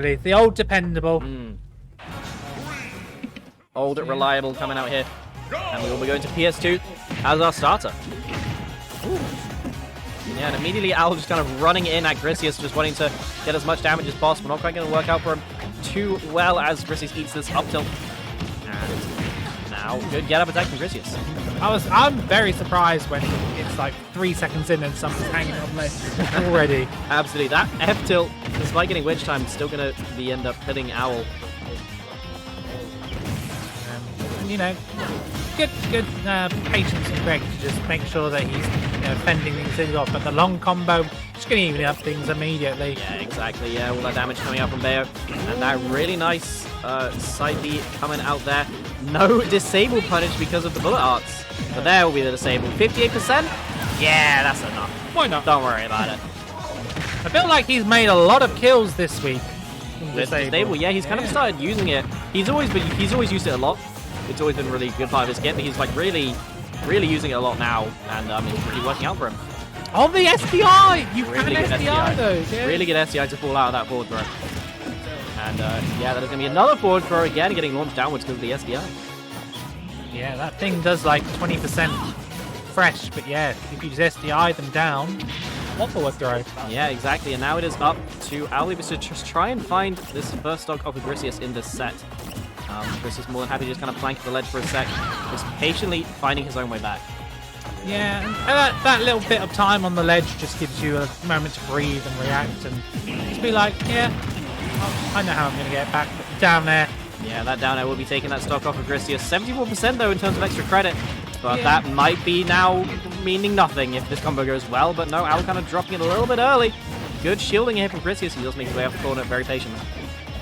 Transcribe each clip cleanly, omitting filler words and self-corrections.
The old dependable. Old reliable coming out here. And we will be going to PS2 as our starter. Yeah, and immediately Owl just kind of running in at Griseous, just wanting to get as much damage as possible. Not quite going to work out for him too well as Griseous eats this up tilt. And now, good get up attack from Griseous. I'm very surprised when it's like 3 seconds in and someone's hanging on ledge already. Absolutely. That F tilt, despite getting Witch Time, still going to be end up hitting Owl. You know, good patience and Greg to just make sure that he's fending things off. But the long combo, just going to even up things immediately. Yeah, exactly. Yeah, all that damage coming out from Bayo. And that really nice side B coming out there. No disable punish because of the bullet arts. But there will be the disable. 58%? Yeah, that's enough. Why not? Don't worry about it. I feel like he's made a lot of kills this week. Disable, yeah, he's kind of started using it. He's always used it a lot. It's always been a really good part of his kit, but he's like really using it a lot now, and it's really working out for him. Oh, the SDI! You really can SDI though. Yeah. Really good SDI to fall out of that forward throw. And yeah, that is going to be another forward throw again, getting launched downwards because of the SDI. Yeah, that thing does like 20% fresh, but yeah, if you just SDI them down, what forward throw? Yeah, exactly. And now it is up to OwlBBs to just try and find this first stock of Griseous in this set. Chris is more than happy to just kind of plank at the ledge for a sec, just patiently finding his own way back. Yeah, and that little bit of time on the ledge just gives you a moment to breathe and react and just be like, yeah, I know how I'm going to get back down there. Yeah, that down air will be taking that stock off of Griseous. 74% though in terms of extra credit, but that might be now meaning nothing if this combo goes well, but no, Owl kind of dropping it a little bit early. Good shielding here from Griseous. He does make his way up the corner very patiently.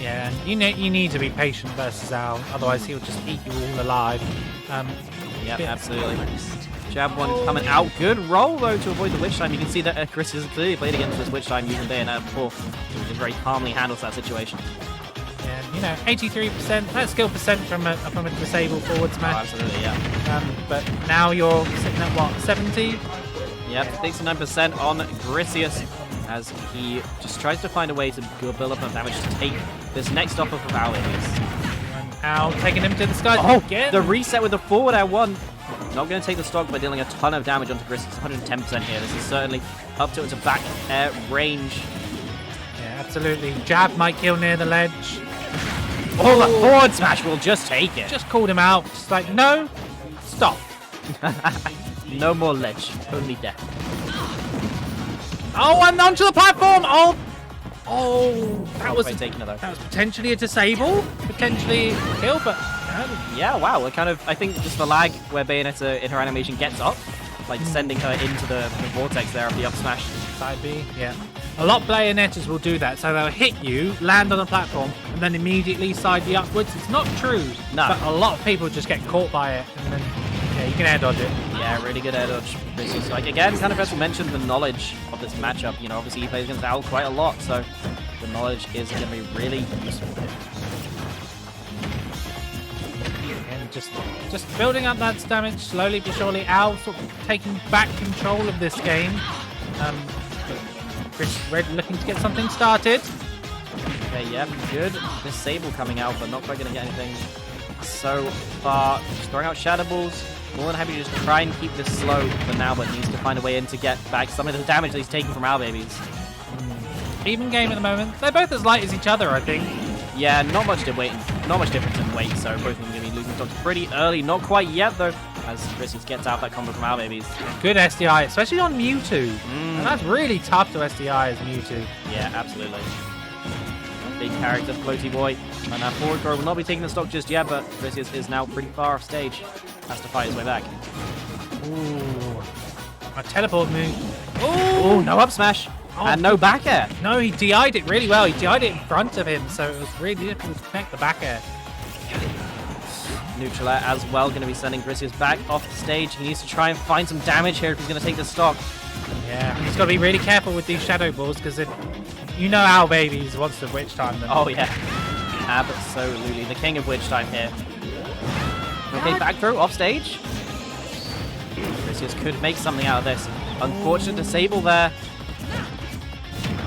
Yeah, you need to be patient versus Owl, otherwise he'll just eat you all alive. Yeah, absolutely. Jab one coming out. Good roll though to avoid the Witch Time. You can see that Griseous has clearly played against this Witch Time using Bayonet before, which is very calmly handles that situation. And 83%, that's skill percent from a disabled forward smash. Oh, absolutely, yeah. But now you're sitting at what, 70? Yep, 69% on Griseous as he just tries to find a way to build up enough damage to take this next off of OwlBBs. And Owl taking him to the sky again. The reset with the forward air one. Not going to take the stock by dealing a ton of damage onto Griseous. 110% here. This is certainly up to its back air range. Yeah, absolutely. Jab might kill near the ledge. Oh, the forward smash will just take it. Just called him out. Just like, no, stop. No more ledge, only death. Oh, and onto the platform. Oh, that was potentially a disable, potentially a kill, but yeah, wow. It kind of, I think just the lag where Bayonetta in her animation gets up, like sending her into the vortex there of the up smash. Side B, yeah. A lot of Bayonettas will do that, so they'll hit you, land on the platform, and then immediately side B upwards. It's not true, but a lot of people just get caught by it, and then yeah, you can air dodge it. Yeah, really good air dodge. Like again, kind of as we mentioned, the knowledge of this matchup. You know, obviously he plays against Owl quite a lot, so the knowledge is going to be really useful. And just building up that damage slowly but surely. Owl sort of taking back control of this game. Chris Red looking to get something started. Okay, yep, good disable coming out, but not quite going to get anything so far. Just throwing out Shadow Balls. More than happy to just try and keep this slow for now, but needs to find a way in to get back some of the damage that he's taking from OwlBBs. Even game at the moment. They're both as light as each other, I think. Yeah, not much difference in weight, so both of them are going to be losing stocks pretty early. Not quite yet, though, as Griseous gets out that combo from OwlBBs. Good SDI, especially on Mewtwo. And that's really tough to SDI as Mewtwo. Yeah, absolutely. Big character, floaty boy. And that forward throw will not be taking the stock just yet, but Griseous is now pretty far off stage. Has to fight his way back. Ooh. A teleport move. Ooh, no up smash. And no back air. No, he DI'd it really well. He DI'd it in front of him, so it was really difficult to connect the back air. Neutral air as well, going to be sending Griseous back off the stage. He needs to try and find some damage here if he's going to take the stock. Yeah, he's got to be really careful with these Shadow Balls, because you know OwlBBs wants to Witch Time them. Oh, yeah. Absolutely. The king of Witch Time here. Okay, back throw, off stage. Griseous could make something out of this. Unfortunate disable there.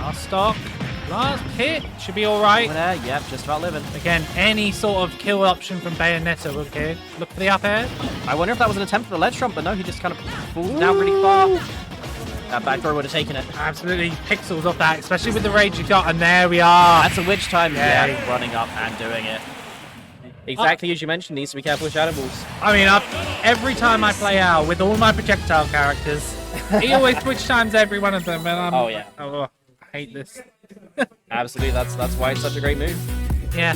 Our stock. Last hit should be all right. There, yep, just about living. Again, any sort of kill option from Bayonetta will okay. Look for the up air. I wonder if that was an attempt for the ledge trump, but no, he just kind of falls down really far. That back throw would have taken it. Absolutely pixels off that, especially with the rage you got. And there we are. That's a witch time. Yeah, running up and doing it. Exactly as you mentioned, needs to be careful with Shadow Balls. I mean, every time I play Owl with all my projectile characters, he always switch times every one of them. And oh, yeah. Oh, I hate this. Absolutely, that's why it's such a great move. Yeah.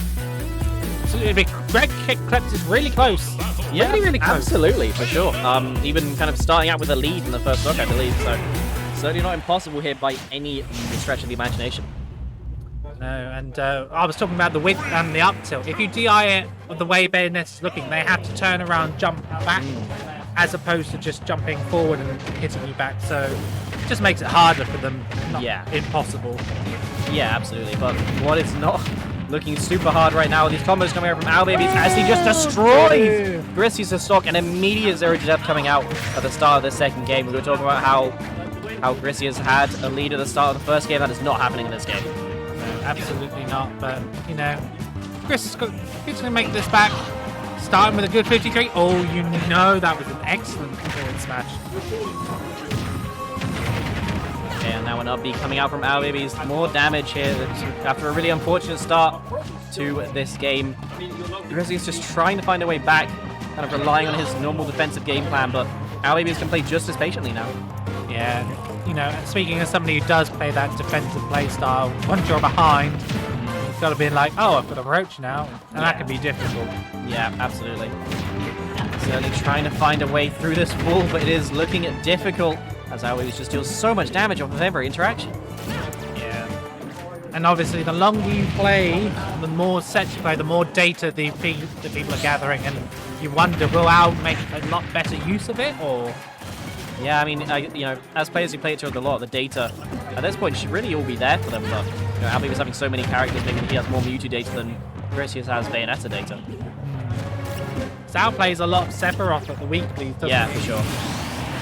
Absolutely. Red kick clips is really close. Yeah, really close. Absolutely, for sure. Even kind of starting out with a lead in the first look, I believe. So certainly not impossible here by any stretch of the imagination. No, and I was talking about the width and the up tilt. If you DI it the way Bayonetta's looking, they have to turn around, jump back, as opposed to just jumping forward and hitting you back. So it just makes it harder for them, not impossible. Yeah, absolutely. But what is not looking super hard right now, these combos coming out from OwlBBs as he just destroys Griseous' stock, and immediate 0 to death coming out at the start of the second game. We were talking about how Griseous had a lead at the start of the first game. That is not happening in this game. Absolutely not, but you know, Chris is going to make this back. Starting with a good 53. Oh, you know that was an excellent forward smash. Okay, and now an up B coming out from OwlBBs. More damage here after a really unfortunate start to this game. Griseous just trying to find a way back, kind of relying on his normal defensive game plan, but OwlBBs can play just as patiently now. Yeah, you know, speaking as somebody who does play that defensive play style, once you're behind, you've got to be like, oh, I've got to approach now, and that can be difficult. Yeah, absolutely. Certainly trying to find a way through this wall, but it is looking difficult, as OwlBBs just deals so much damage off of every interaction. Yeah. And obviously, the longer you play, the more sets you play, the more data the people are gathering, and you wonder, will Owl make a lot better use of it, or... Yeah, I mean, you know, as players who play it through a lot, the data at this point should really all be there for them. But you know, OwlBBs having so many characters, maybe he has more Mewtwo data than Griseous has Bayonetta data. Owl plays a lot of Sephiroth at the weekly. Yeah, for sure.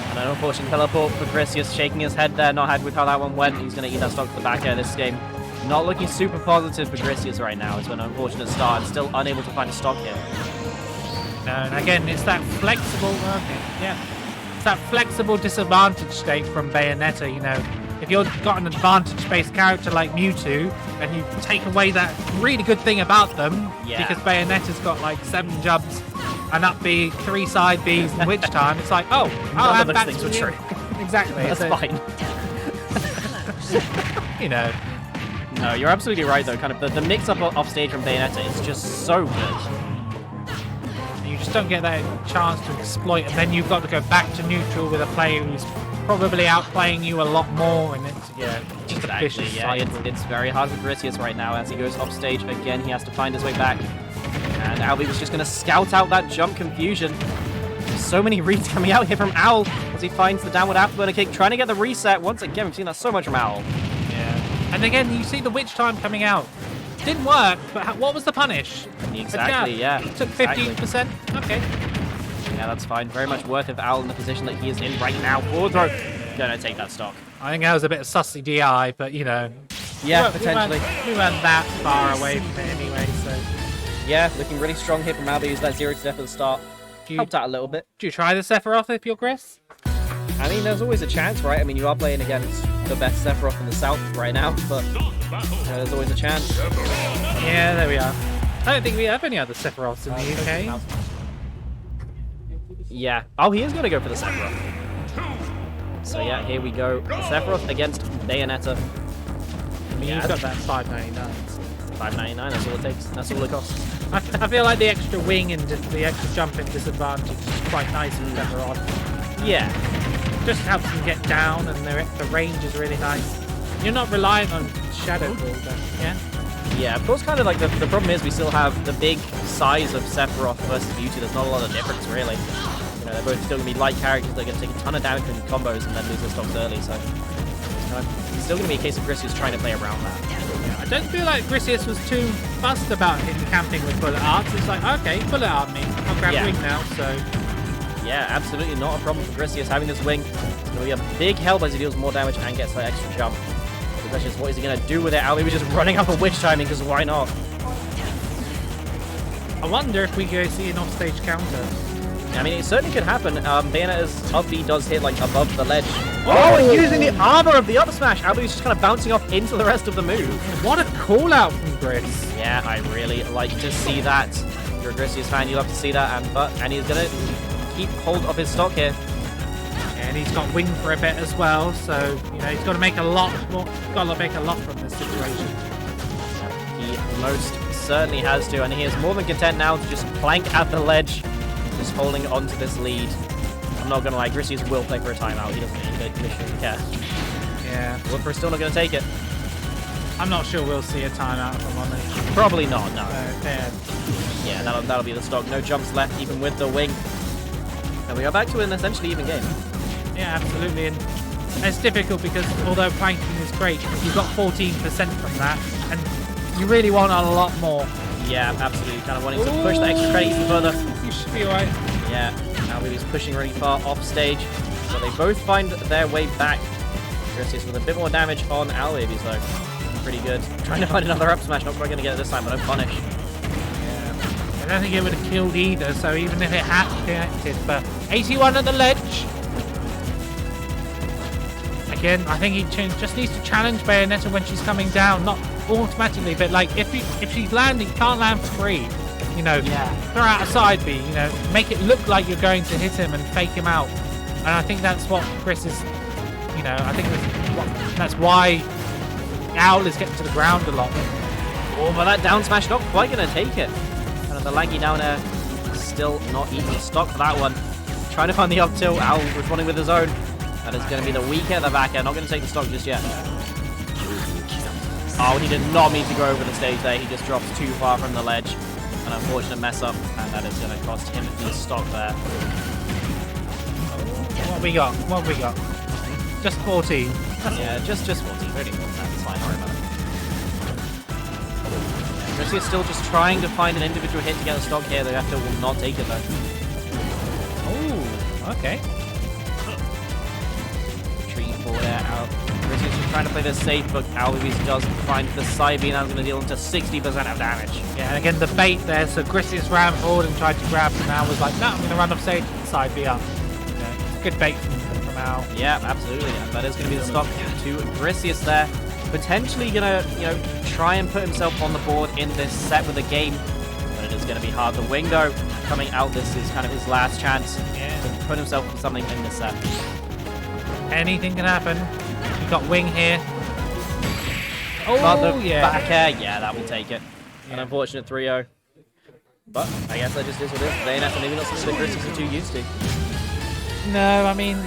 And an unfortunate teleport for Griseous, shaking his head there, not happy with how that one went. He's going to eat that stock to the back end of this game. Not looking super positive for Griseous right now. It's been an unfortunate start and still unable to find a stock here. No, and again, it's that flexible. It's that flexible disadvantage state from Bayonetta, you know. If you've got an advantage-based character like Mewtwo, and you take away that really good thing about them, because Bayonetta's got like 7 jumps, an up B, 3 side Bs, and Witch Time, it's like, oh, I'll have that things were true. Exactly. That's fine. You know. No, you're absolutely right, though. Kind of the mix-up off stage from Bayonetta is just so good. You just don't get that chance to exploit, and then you've got to go back to neutral with a player who's probably outplaying you a lot more, and it's just a vicious cycle. It's very hard for Griseous right now as he goes off stage again. He has to find his way back, and OwlBBs was just going to scout out that jump confusion. There's so many reads coming out here from Owl as he finds the downward afterburner kick, trying to get the reset. Once again, we've seen that so much from Owl. Yeah, and again, you see the Witch Time coming out. Didn't work, but what was the punish? Exactly, yeah. Took 15%? Okay. Yeah, that's fine. Very much worth it for Owl in the position that he is in right now. Forward throw. Gonna take that stock. I think that was a bit of sussy DI, but you know. Yeah, potentially. We weren't that far away from it anyway, so. Yeah, looking really strong here from OwlBBs. That 0 to death at the start. Helped out a little bit. Do you try the Sephiroth if you're Gris? I mean, there's always a chance, right? I mean, you are playing against the best Sephiroth in the South right now, but there's always a chance. Yeah, there we are. I don't think we have any other Sephiroths in the UK. Yeah. Oh, he is going to go for the Sephiroth. So yeah, here we go. Sephiroth against Bayonetta. I mean, he's got that 599. 599, that's all it takes. That's all it costs. I feel like the extra wing and the extra jumping disadvantage is quite nice with Sephiroth. Yeah. Just helps him get down, and the range is really nice. You're not relying on Shadow Ball, but yeah? Yeah, of course, kind of like the problem is we still have the big size of Sephiroth versus Mewtwo. There's not a lot of difference, really. You know, they're both still going to be light characters. They're going to take a ton of damage in combos and then lose their stocks early, so it's still going to be a case of Griseous trying to play around that. Yeah, I don't feel like Griseous was too fussed about him camping with bullet arts. It's like, okay, bullet art me. I'll grab wing now, so... Yeah, absolutely not a problem for Griseous having this wing. It's going to be a big help as he deals more damage and gets that extra jump. That's just what is he going to do with it? OwlBBs just running up a witch timing because why not? I wonder if we go see an offstage counter. I mean, it certainly could happen. Bayonetta's up B does hit like above the ledge. Oh, and using the armor of the up smash. OwlBBs just kind of bouncing off into the rest of the move. What a call out from Gris. Yeah, I really like to see that. If you're a Griseous fan, you love to see that. And he's going to keep hold of his stock here. And he's got wing for a bit as well, so you know he's got to make a lot more. Got to make a lot from this situation. He most certainly has to, and he is more than content now to just plank at the ledge, just holding on to this lead. I'm not gonna lie, Griseous will play for a timeout. He doesn't care. Yeah, Whooper is still not gonna take it. I'm not sure we'll see a timeout if I'm honest. Probably not. No. Yeah, that'll be the stock. No jumps left, even with the wing. And we are back to an essentially even game. Yeah, absolutely. And it's difficult because although planking is great, you've got 14% from that, and you really want a lot more. Yeah, absolutely. Kind of wanting to push the extra credit even further. You should be alright. Yeah, OwlBBs pushing really far off stage, but they both find their way back. Griseous with a bit more damage on OwlBBs though. Pretty good. Trying to find another up smash. Not quite going to get it this time, but no punish. Yeah. I don't think it would have killed either, so even if it had connected, but 81 at the ledge. Again, I think he just needs to challenge Bayonetta when she's coming down, not automatically, but like if she's landing, can't land free. You know, throw out a side B, you know, make it look like you're going to hit him and fake him out. And I think that's what Chris is, you know, I think that's why Owl is getting to the ground a lot. Oh, but that down smash not quite going to take it. And the lanky down air still not even stock for that one. Trying to find the up tilt, Owl responding with his own. That is going to be the weak at the back end. Not going to take the stock just yet. Oh, he did not mean to go over the stage there. He just drops too far from the ledge. An unfortunate mess up, and that is going to cost him the stock there. What we got? What we got? Just 14. Yeah, just 14. Really, that's fine. Don't worry about it. Griseous still just trying to find an individual hit to get the stock here. The F will not take it though. Oh, okay. Retreating forward there. Griseous just trying to play this safe, but OwlBBs does find the side B, and that's going to deal him to 60% of damage. Yeah, and again the bait there, so Griseous ran forward and tried to grab him. Now was like, no, I'm going to run off stage, side B up. Yeah, good bait from Owl. Yeah, absolutely, and that is going to be the stop to Griseous there. Potentially going to, you know, try and put himself on the board in this set with a game, but it is going to be hard. The wing though, coming out, this is kind of his last chance to put himself with something in this set. Anything can happen. You've got wing here. Oh, back air. Yeah, that will take it. An unfortunate 3-0. But I guess that just is what it is. Bayonetta, maybe not something that Griseous are too used to. No, I mean,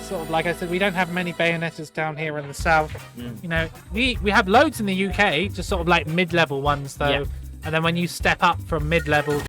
sort of like I said, we don't have many Bayonettas down here in the south. You know, we have loads in the UK, just sort of like mid-level ones though. And then when you step up from mid-level